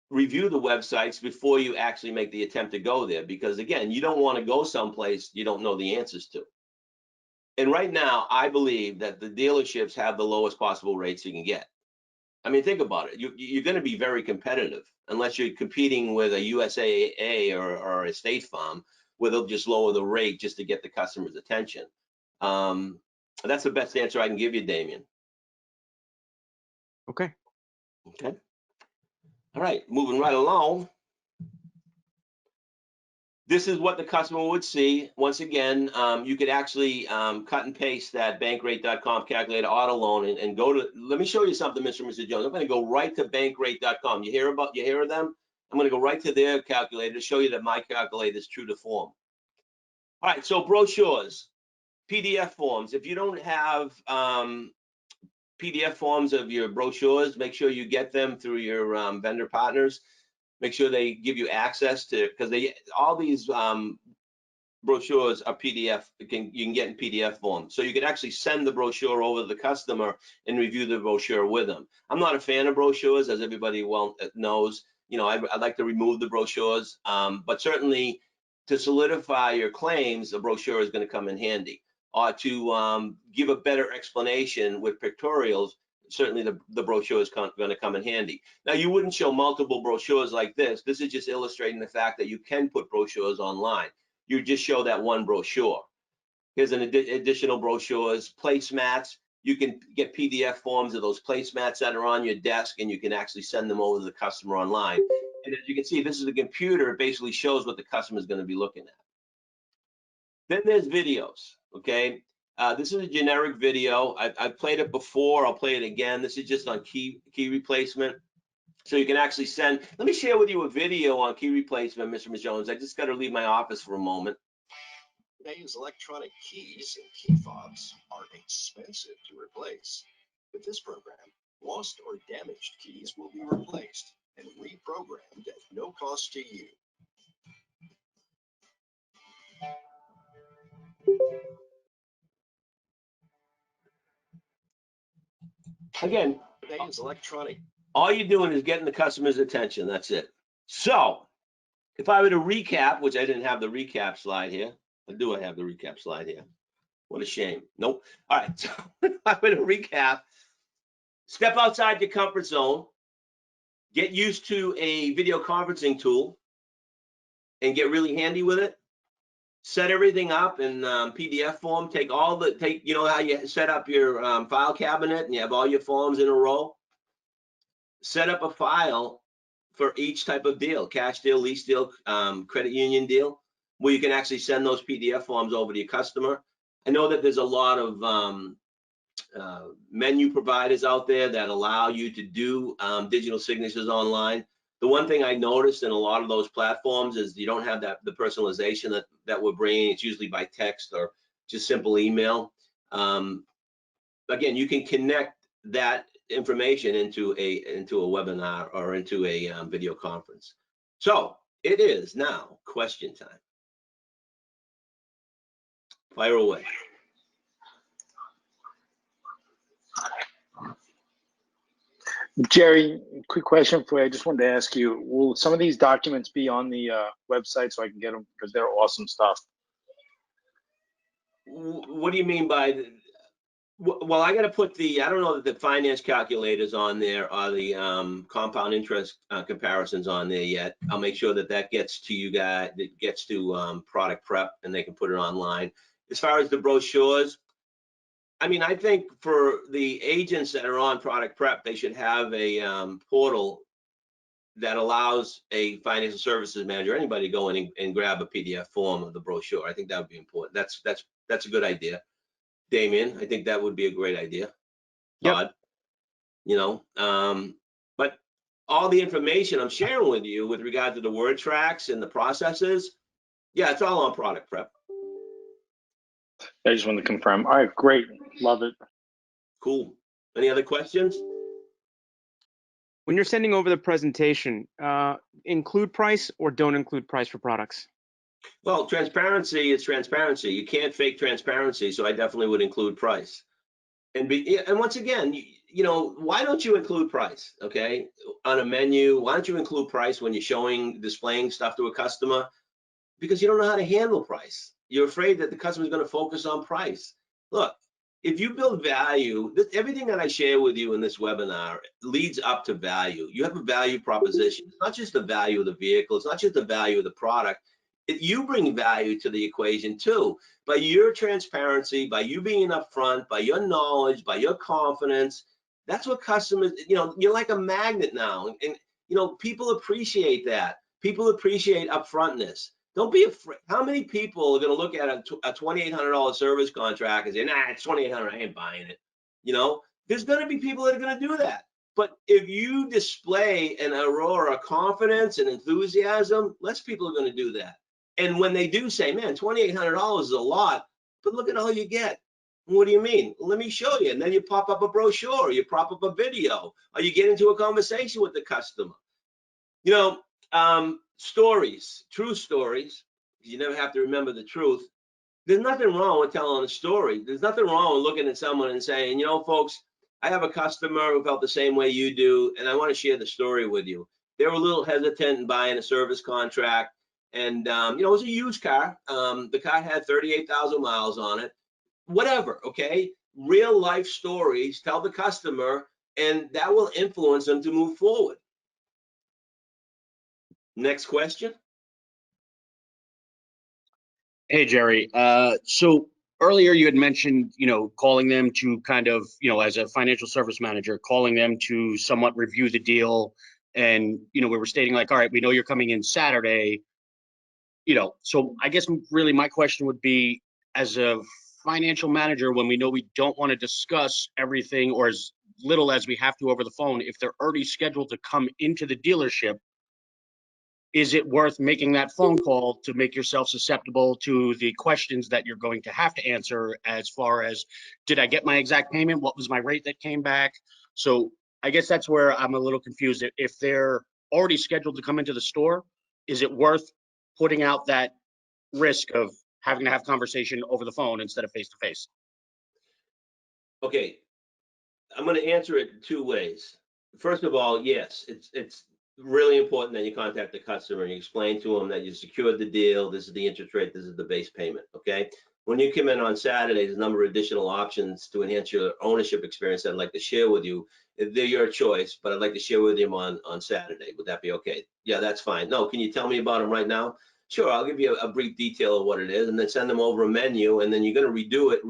review the websites before you actually make the attempt to go there, because again, you don't want to go someplace you don't know the answers to. And right now, I believe that the dealerships have the lowest possible rates you can get. I mean, think about it. You're going to be very competitive unless you're competing with a USAA or a State Farm, where they'll just lower the rate just to get the customer's attention. That's the best answer I can give you, Damien. Okay. Okay. All right, moving right along. This is what the customer would see. Once again, you could actually cut and paste that bankrate.com calculator auto loan and go to, let me show you something, Mr. and Mrs. Jones. I'm going to go right to bankrate.com. You hear of them? I'm going to go right to their calculator to show you that my calculator is true to form. All right, so brochures, PDF forms. If you don't have PDF forms of your brochures, make sure you get them through your vendor partners. Make sure they give you access to, because all these brochures are PDF. You can get in PDF form, so you can actually send the brochure over to the customer and review the brochure with them. I'm not a fan of brochures, as everybody well knows. You know, I like to remove the brochures, but certainly to solidify your claims, the brochure is going to come in handy. Or to give a better explanation with pictorials, certainly the brochure is going to come in handy. Now, you wouldn't show multiple brochures like this. This is just illustrating the fact that you can put brochures online. You just show that one brochure. Here's an additional brochures, placemats. You can get PDF forms of those placemats that are on your desk, and you can actually send them over to the customer online. And as you can see, this is the computer. It basically shows what the customer is going to be looking at. Then there's videos, okay? This is a generic video. I've played it before. I'll play it again. This is just on key replacement. So you can actually send, let me share with you a video on key replacement, Mr. and Ms. Jones. I just got to leave my office for a moment. Today's electronic keys and key fobs are expensive to replace. With this program, lost or damaged keys will be replaced and reprogrammed at no cost to you. Again, Today's electronic. All you're doing is getting the customer's attention. That's it. So if I were to recap, which I didn't have the recap slide here. I have the recap slide here. What a shame. Nope. All right. So if I were to recap, step outside your comfort zone, get used to a video conferencing tool, and get really handy with it. Set everything up in PDF form. You know how you set up your file cabinet and you have all your forms in a row? Set up a file for each type of deal, cash deal, lease deal, credit union deal, where you can actually send those PDF forms over to your customer. I know that there's a lot of menu providers out there that allow you to do digital signatures online. The one thing I noticed in a lot of those platforms is you don't have the personalization that we're bringing. It's usually by text or just simple email. Again, you can connect that information into a webinar or into a video conference. So it is now question time. Fire away. Gerry, quick question for you. I just wanted to ask you, will some of these documents be on the website so I can get them, because they're awesome stuff? What do you mean by well, I got to put I don't know that the finance calculators on there or the compound interest comparisons on there yet. I'll make sure that gets to you guys, that gets to product prep, and they can put it online. As far as the brochures, I mean, I think for the agents that are on product prep, they should have a portal that allows a financial services manager, anybody, to go in and grab a PDF form of the brochure. I think that would be important. That's a good idea. Damien, I think that would be a great idea. Todd, yep. But all the information I'm sharing with you with regard to the word tracks and the processes, yeah, it's all on product prep. I just wanted to confirm. All right, great. Love it. Cool. Any other questions? When you're sending over the presentation, include price or don't include price for products? Well, transparency is transparency. You can't fake transparency, so I definitely would include price. And once again, why don't you include price, okay? On a menu, why don't you include price when you're displaying stuff to a customer? Because you don't know how to handle price. You're afraid that the customer is going to focus on price. Look, if you build value, everything that I share with you in this webinar leads up to value. You have a value proposition. It's not just the value of the vehicle. It's not just the value of the product. You bring value to the equation too, by your transparency, by you being upfront, by your knowledge, by your confidence. That's what customers, you're like a magnet now. And people appreciate that. People appreciate upfrontness. Don't be afraid. How many people are going to look at a $2,800 service contract and say, nah, it's $2,800, I ain't buying it. There's going to be people that are going to do that. But if you display an aurora of confidence and enthusiasm, less people are going to do that. And when they do say, man, $2,800 is a lot, but look at all you get. What do you mean? Let me show you. And then you pop up a brochure, or you pop up a video, or you get into a conversation with the customer. Stories, true stories. You never have to remember the truth. There's nothing wrong with telling a story. There's nothing wrong with looking at someone and saying, folks, I have a customer who felt the same way you do, and I want to share the story with you. They were a little hesitant in buying a service contract. And, it was a used car. The car had 38,000 miles on it. Whatever, okay? Real life stories, tell the customer, and that will influence them to move forward. Next question. Hey, Gerry. So earlier you had mentioned, calling them to kind of, as a financial service manager, calling them to somewhat review the deal. And, we were stating like, all right, we know you're coming in Saturday. So I guess really my question would be, as a financial manager, when we know we don't want to discuss everything or as little as we have to over the phone, if they're already scheduled to come into the dealership, is it worth making that phone call to make yourself susceptible to the questions that you're going to have to answer, as far as, did I get my exact payment? What was my rate that came back? So I guess that's where I'm a little confused. If they're already scheduled to come into the store, is it worth putting out that risk of having to have conversation over the phone instead of face to face? Okay, I'm going to answer it two ways. First of all, yes, it's really important that you contact the customer and you explain to them that you secured the deal. This is the interest rate. This is the base payment. Okay. When you come in on Saturday, there's a number of additional options to enhance your ownership experience that I'd like to share with you. They're your choice, but I'd like to share with them on Saturday. Would that be okay? Yeah, that's fine. No, can you tell me about them right now? Sure, I'll give you a brief detail of what it is, and then send them over a menu, and then you're going to redo it,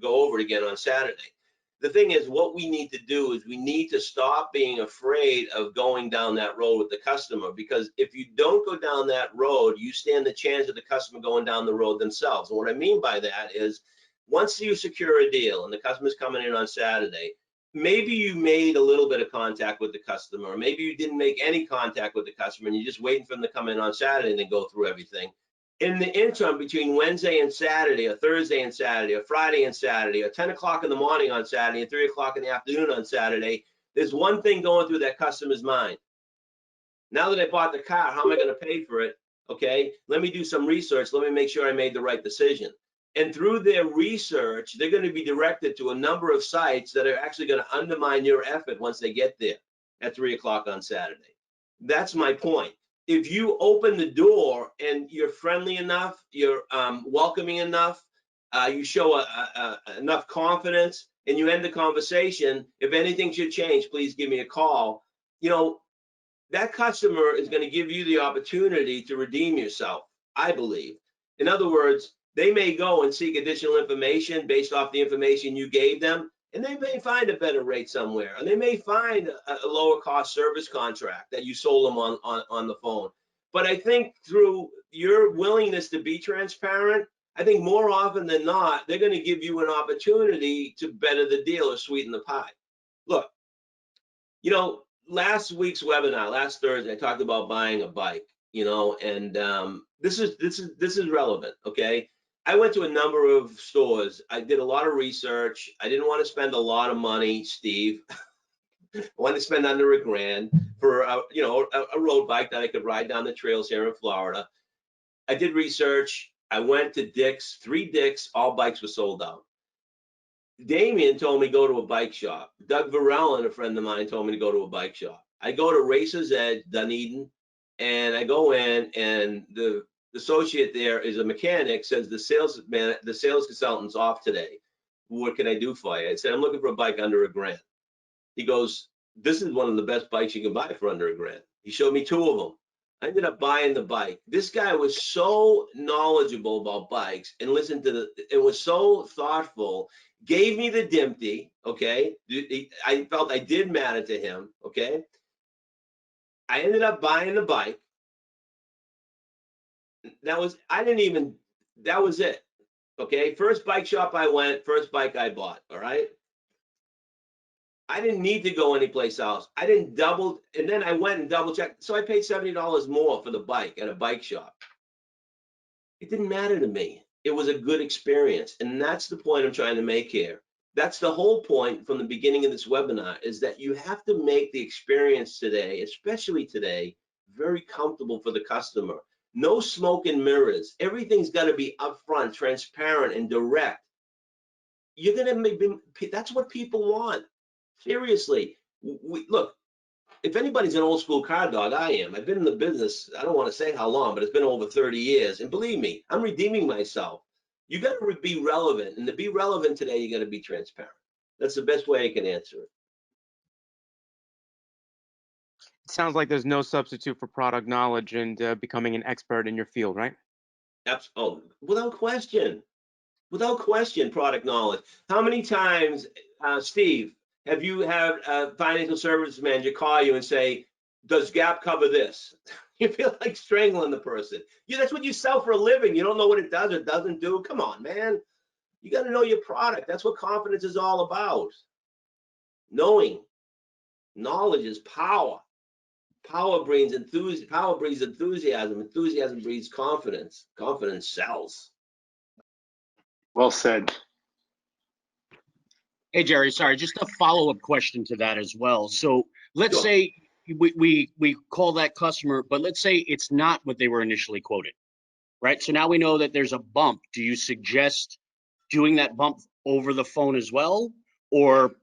go over it again on Saturday. The thing is, what we need to do is we need to stop being afraid of going down that road with the customer, because if you don't go down that road, you stand the chance of the customer going down the road themselves. And what I mean by that is, once you secure a deal and the customer's coming in on Saturday, maybe you made a little bit of contact with the customer, or maybe you didn't make any contact with the customer and you're just waiting for them to come in on Saturday and then go through everything. In the interim between Wednesday and Saturday, or Thursday and Saturday, or Friday and Saturday, or 10 o'clock in the morning on Saturday and 3 o'clock in the afternoon on Saturday, there's one thing going through that customer's mind. Now that I bought the car, how am I going to pay for it? Okay, let me do some research. Let me make sure I made the right decision. And through their research, they're going to be directed to a number of sites that are actually going to undermine your effort once they get there at 3 o'clock on Saturday. That's my point. If you open the door and you're friendly enough, you're welcoming enough, you show enough confidence, and you end the conversation, if anything should change, please give me a call. You know, that customer is going to give you the opportunity to redeem yourself, I believe. In other words, they may go and seek additional information based off the information you gave them, and they may find a better rate somewhere, and they may find a lower cost service contract that you sold them on the phone. But I think through your willingness to be transparent, I think more often than not, they're going to give you an opportunity to better the deal or sweeten the pie. Look, you know, last week's webinar, last Thursday, I talked about buying a bike, you know, and this is relevant, okay? I went to a number of stores. I did a lot of research. I didn't want to spend a lot of money, Steve. I wanted to spend under $1,000 for you know, a road bike that I could ride down the trails here in Florida. I did research. I went to Dick's, 3 Dick's, all bikes were sold out. Damien told me go to a bike shop. Doug Varellen, a friend of mine, told me to go to a bike shop. I go to Racer's Edge, Dunedin, and I go in, and the associate there is a mechanic, says the sales consultant's off today. What can I do for you? I said, I'm looking for a bike under $1,000. He goes, this is one of the best bikes you can buy for under $1,000. He showed me 2 of them. I ended up buying the bike. This guy was so knowledgeable about bikes and listened to it was so thoughtful, gave me the Dimpty, okay? I felt I did matter to him, okay? I ended up buying the bike. That was it, okay? First bike shop I went, first bike I bought, all right? I didn't need to go anyplace else. I didn't double, and then I went and double checked. So I paid $70 more for the bike at a bike shop. It didn't matter to me. It was a good experience. And that's the point I'm trying to make here. That's the whole point from the beginning of this webinar, is that you have to make the experience today, especially today, very comfortable for the customer. No smoke and mirrors. Everything's got to be upfront, transparent, and direct. You're going to make, that's what people want. Seriously, look, if anybody's an old school car dog, I am. I've been in the business, I don't want to say how long, but it's been over 30 years. And believe me, I'm redeeming myself. You got to be relevant. And to be relevant today, you got to be transparent. That's the best way I can answer it. It sounds like there's no substitute for product knowledge and becoming an expert in your field, right? Oh, without question. Without question, product knowledge. How many times, Steve, have you had a financial services manager call you and say, does Gap cover this? You feel like strangling the person. Yeah, that's what you sell for a living. You don't know what it does or doesn't do. Come on, man. You got to know your product. That's what confidence is all about. Knowing. Knowledge is power. Power breeds enthusiasm. Enthusiasm breeds confidence. Confidence sells. Well said. Hey, Gerry, sorry, just a follow-up question to that as well. So let's Sure. say we call that customer, but let's say it's not what they were initially quoted, right? So now we know that there's a bump. Do you suggest doing that bump over the phone as well? Or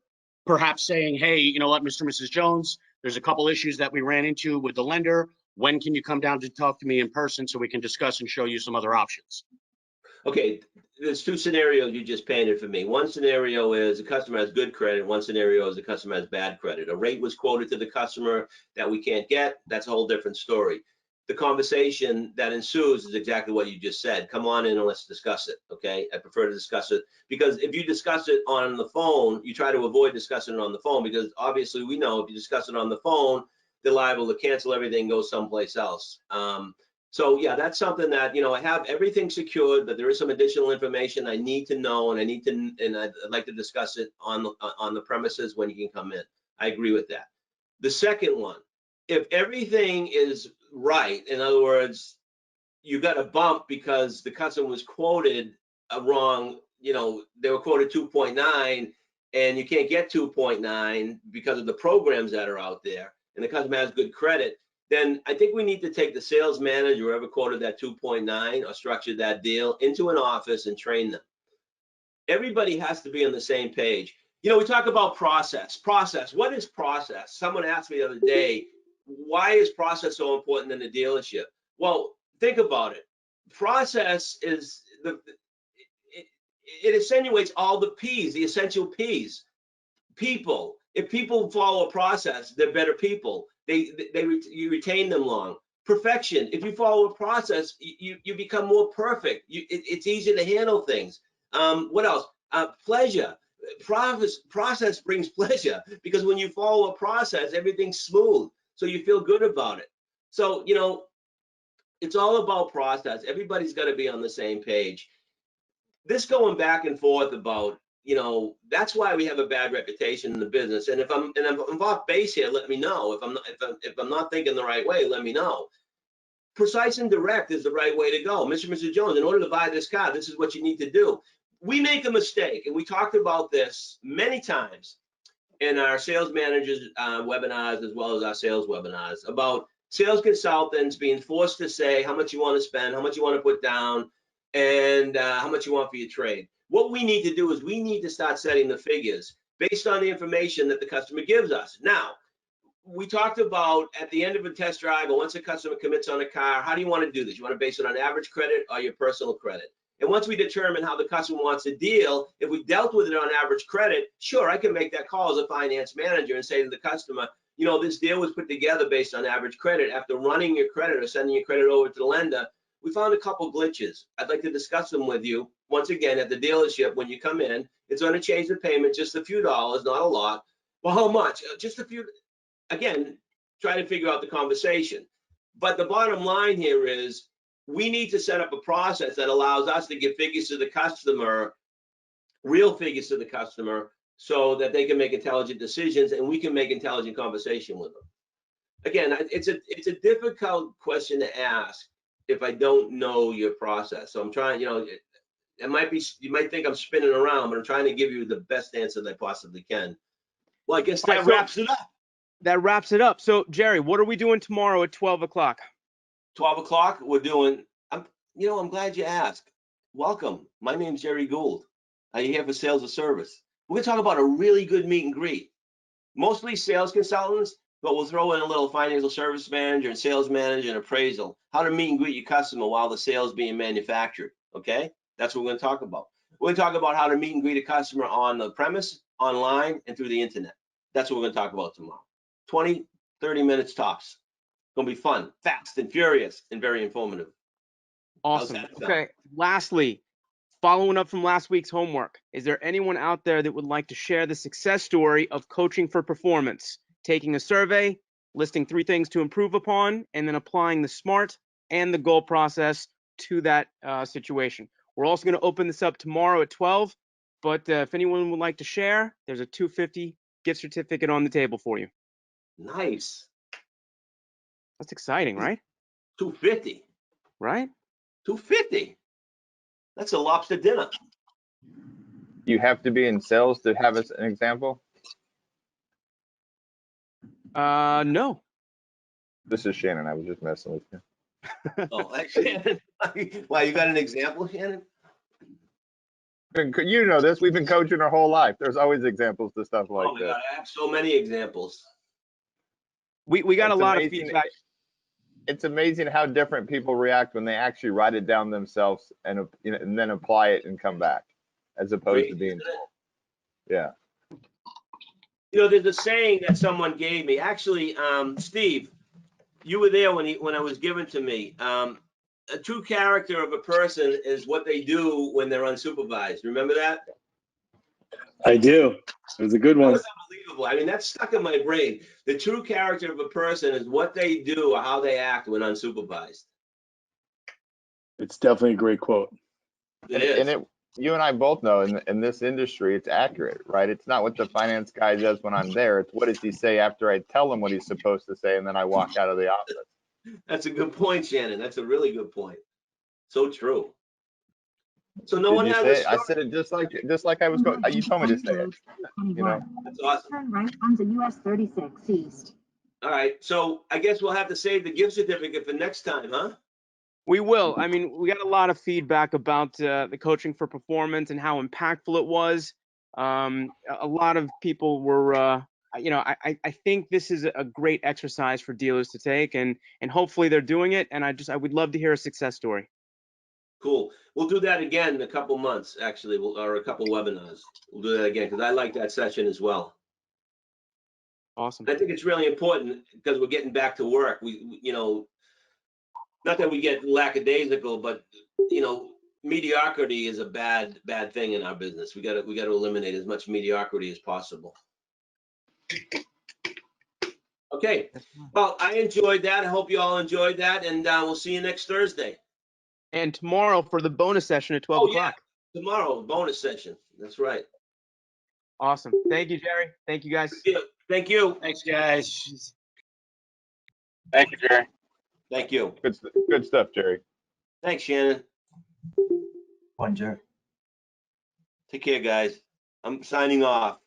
perhaps saying, hey, you know what, Mr. and Mrs. Jones, there's a couple issues that we ran into with the lender. When can you come down to talk to me in person so we can discuss and show you some other options? Okay, there's 2 scenarios you just painted for me. One scenario is the customer has good credit. One scenario is the customer has bad credit. A rate was quoted to the customer that we can't get. That's a whole different story. The conversation that ensues is exactly what you just said. Come on in and let's discuss it, okay? I prefer to discuss it because if you discuss it on the phone, you try to avoid discussing it on the phone because obviously we know if you discuss it on the phone, they're liable to cancel everything and go someplace else. So yeah, that's something that, you know, I have everything secured, but there is some additional information I need to know, and I'd like to discuss it on the premises when you can come in. I agree with that. The second one, if everything is right, in other words, you got a bump because the customer was quoted wrong, you know, they were quoted 2.9 and you can't get 2.9 because of the programs that are out there, and the customer has good credit, then I think we need to take the sales manager, whoever quoted that 2.9 or structured that deal, into an office and train them. Everybody has to be on the same page. You know, we talk about process. Process, what is process? Someone asked me the other day, why is process so important in the dealership? Well, think about it. Process is it accentuates all the P's, the essential P's. People. If people follow a process, they're better people. You retain them long. Perfection. If you follow a process, you become more perfect. It's easier to handle things. What else? Pleasure. Process brings pleasure, because when you follow a process, everything's smooth, so you feel good about it. So, you know, it's all about process. Everybody's got to be on the same page. This going back and forth about, you know, that's why we have a bad reputation in the business. And if I'm off base here, let me know. If I'm not thinking the right way, let me know. Precise and direct is the right way to go. Mr. and Mrs. Jones, in order to buy this car, this is what you need to do. We make a mistake, and we talked about this many times in our sales managers webinars, as well as our sales webinars, about sales consultants being forced to say how much you want to spend, how much you want to put down, and how much you want for your trade. What we need to do is we need to start setting the figures based on the information that the customer gives us. Now, we talked about at the end of a test drive, or once a customer commits on a car, how do you want to do this? You want to base it on average credit or your personal credit? And once we determine how the customer wants to deal, if we dealt with it on average credit, sure, I can make that call as a finance manager and say to the customer, you know, this deal was put together based on average credit. After running your credit or sending your credit over to the lender, we found a couple glitches. I'd like to discuss them with you. Once again, at the dealership, when you come in, it's going to change the payment just a few dollars, not a lot. Well, how much? Just a few. Again, try to figure out the conversation. But the bottom line here is we need to set up a process that allows us to give figures to the customer, real figures to the customer, so that they can make intelligent decisions and we can make intelligent conversation with them. Again, it's a difficult question to ask if I don't know your process. So I'm trying, you know, it might be, you might think I'm spinning around, but I'm trying to give you the best answer that I possibly can. Well, I guess that wraps it up. That wraps it up. So, Gerry, what are we doing tomorrow at 12 o'clock? 12 o'clock, we're doing, you know, I'm glad you asked. Welcome. My name's Gerry Gould. I'm here for sales or service. We're going to talk about a really good meet and greet. Mostly sales consultants, but we'll throw in a little financial service manager and sales manager and appraisal. How to meet and greet your customer while the sale is being manufactured. Okay? That's what we're going to talk about. We're going to talk about how to meet and greet a customer on the premise, online, and through the internet. That's what we're going to talk about tomorrow. 20, 30 minutes tops. It's going to be fun, fast and furious, and very informative. Awesome. Okay. Lastly, following up from last week's homework, is there anyone out there that would like to share the success story of coaching for performance, taking a survey, listing 3 things to improve upon, and then applying the SMART and the goal process to that situation? We're also going to open this up tomorrow at 12, but if anyone would like to share, there's a $250 gift certificate on the table for you. Nice. That's exciting, right? 250. Right? 250. That's a lobster dinner. You have to be in sales to have an example? No. This is Shannon. I was just messing with you. Oh, Shannon. Why, you got an example, Shannon? You know this. We've been coaching our whole life. There's always examples to stuff like Oh my this. God, I have so many examples. We got It's a lot amazing. of feedback. It's amazing how different people react when they actually write it down themselves and, you know, and then apply it and come back, as opposed to being told. Yeah. You know, there's a saying that someone gave me. Actually, Steve, you were there when I was given to me. A true character of a person is what they do when they're unsupervised. Remember that? I do. It was a good That one. was unbelievable. I mean, that's stuck in my brain. The true character of a person is what they do or how they act when unsupervised. It's definitely a great quote. It is. And you and I both know in this industry, it's accurate, right? It's not what the finance guy does when I'm there. It's what does he say after I tell him what he's supposed to say, and then I walk out of the office. That's a good point, Shannon. That's a really good point. So true. So no Did one you has say a it? I story. said it just like I was going. You told me to say it. You know. That's awesome. Turn right onto US 36 East. All right. So I guess we'll have to save the gift certificate for next time, huh? We will. I mean, we got a lot of feedback about the coaching for performance and how impactful it was. A lot of people were, you know, I think this is a great exercise for dealers to take, and hopefully they're doing it. And I would love to hear a success story. Cool. We'll do that again in a couple months, actually, or a couple webinars. We'll do that again because I like that session as well. Awesome. I think it's really important because we're getting back to work. You know, not that we get lackadaisical, but you know, mediocrity is a bad thing in our business. We got to eliminate as much mediocrity as possible. Okay. Well, I enjoyed that. I hope you all enjoyed that, and we'll see you next Thursday. And tomorrow for the bonus session at 12 o'clock. Yeah. Tomorrow, bonus session. That's right. Awesome. Thank you, Gerry. Thank you, guys. Thank you. Thanks, guys. Thank you, Gerry. Thank you. Good stuff, Gerry. Thanks, Shannon. One, Jerry. Take care, guys. I'm signing off.